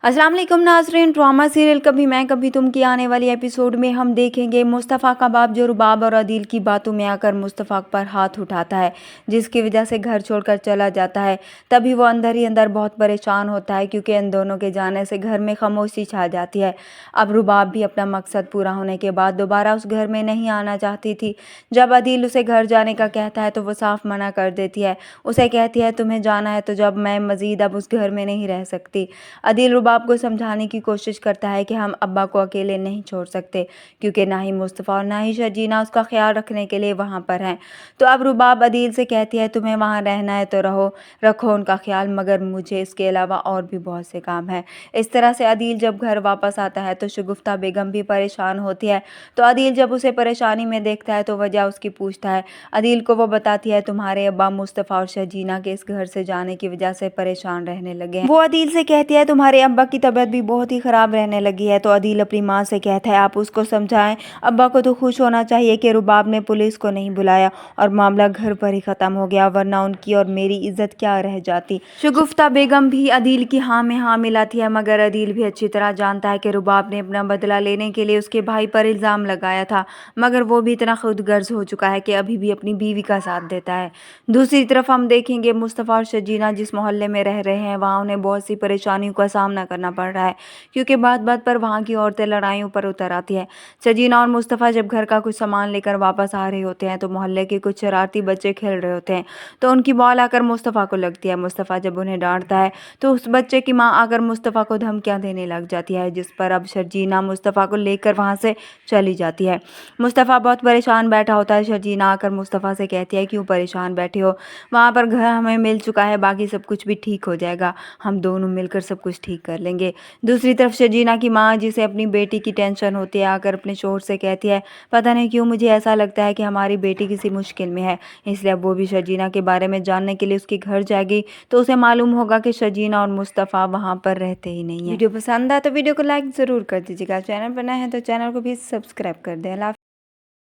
अस्सलाम वालेकुम नाज़रीन। ड्रामा सीरियल कभी मैं कभी तुम की आने वाली एपिसोड में हम देखेंगे मुस्तफ़ा का बाप जो रुबाब और अदील की बातों में आकर मुस्तफ़ा पर हाथ उठाता है, जिसकी वजह से घर छोड़कर चला जाता है। तभी वो अंदर ही अंदर बहुत परेशान होता है क्योंकि इन दोनों के जाने से घर में खामोशी छा जाती है। अब रुबाब भी अपना मकसद पूरा होने के बाद दोबारा उस घर में नहीं आना चाहती थी। जब अदील उसे घर जाने का कहता है तो वो साफ मना कर देती है। उसे कहती है तुम्हें जाना है तो जब मैं मज़ीद अब उस घर में नहीं रह सकती। अदील रुबाब को समझाने की कोशिश करता है कि हम अब्बा को अकेले नहीं छोड़ सकते क्योंकि ना ही मुस्तफ़ा और ना ही शर्जीना उसका ख्याल रखने के लिए वहाँ पर हैं। तो अब रुबाब अदील से कहती है तुम्हें वहाँ रहना है तो रखो उनका ख्याल, मगर मुझे इसके अलावा और भी बहुत से काम हैं। इस तरह से अदील जब घर वापस आता है तो शगुफ्ता बेगम भी परेशान होती है। तो अदील जब उसे परेशानी में देखता है तो वजह उसकी पूछता है। अदील को वो बताती है तुम्हारे अब्बा मुस्तफ़ा और शर्जीना के इस घर से जाने की वजह से परेशान रहने लगे हैं। वो अदील से कहती है तुम्हारे अब्बा की तबीयत भी बहुत ही ख़राब रहने लगी है। तो अदील अपनी माँ से कहता है आप उसको समझाएं, अब्बा को तो खुश होना चाहिए कि रुबाब ने पुलिस को नहीं बुलाया और मामला घर पर ही ख़त्म हो गया, वरना उनकी और मेरी इज्जत क्या रह जाती। शगुफ्ता बेगम भी अदील की हाँ में हाँ मिलाती है, मगर अदील भी अच्छी तरह जानता है कि रुबाब ने अपना बदला लेने के लिए उसके भाई पर इल्ज़ाम लगाया था, मगर वो भी इतना खुदगर्ज हो चुका है कि अभी भी अपनी बीवी का साथ देता है। दूसरी तरफ हम देखेंगे मुस्तफ़ा और शर्जीना जिस मोहल्ले में रह रहे हैं वहाँ उन्हें बहुत सी परेशानियों का सामना करना पड़ रहा है क्योंकि बात बात पर वहाँ की औरतें लड़ाइयों पर उतर आती है। शर्जीना और मुस्तफ़ा जब घर का कुछ सामान लेकर वापस आ रहे होते हैं तो मोहल्ले के कुछ शरारती बच्चे खेल रहे होते हैं, तो उनकी बॉल आकर मुस्तफ़ा को लगती है। मुस्तफ़ा जब उन्हें डांटता है तो उस बच्चे की माँ आकर मुस्तफ़ा को धमकियाँ देने लग जाती है, जिस पर अब शर्जीना मुस्तफ़ा को लेकर वहाँ से चली जाती है। मुस्तफ़ा बहुत परेशान बैठा होता है। शर्जीना आकर मुस्तफ़ा से कहती है क्यों परेशान बैठे हो, वहाँ पर घर हमें मिल चुका है, बाकी सब कुछ भी ठीक हो जाएगा, हम दोनों मिलकर सब कुछ ठीक कर लेंगे। दूसरी तरफ शर्जीना की माँ जिसे अपनी बेटी की टेंशन होती है आकर अपने शोहर से कहती है पता नहीं क्यों मुझे ऐसा लगता है कि हमारी बेटी किसी मुश्किल में है, इसलिए अब वो भी शर्जीना के बारे में जानने के लिए उसके घर जाएगी तो उसे मालूम होगा कि शर्जीना और मुस्तफ़ा वहाँ पर रहते ही नहीं है। वीडियो पसंद आए तो वीडियो को लाइक ज़रूर कर दीजिएगा, चैनल पर नए हैं तो चैनल को भी सब्सक्राइब कर दें।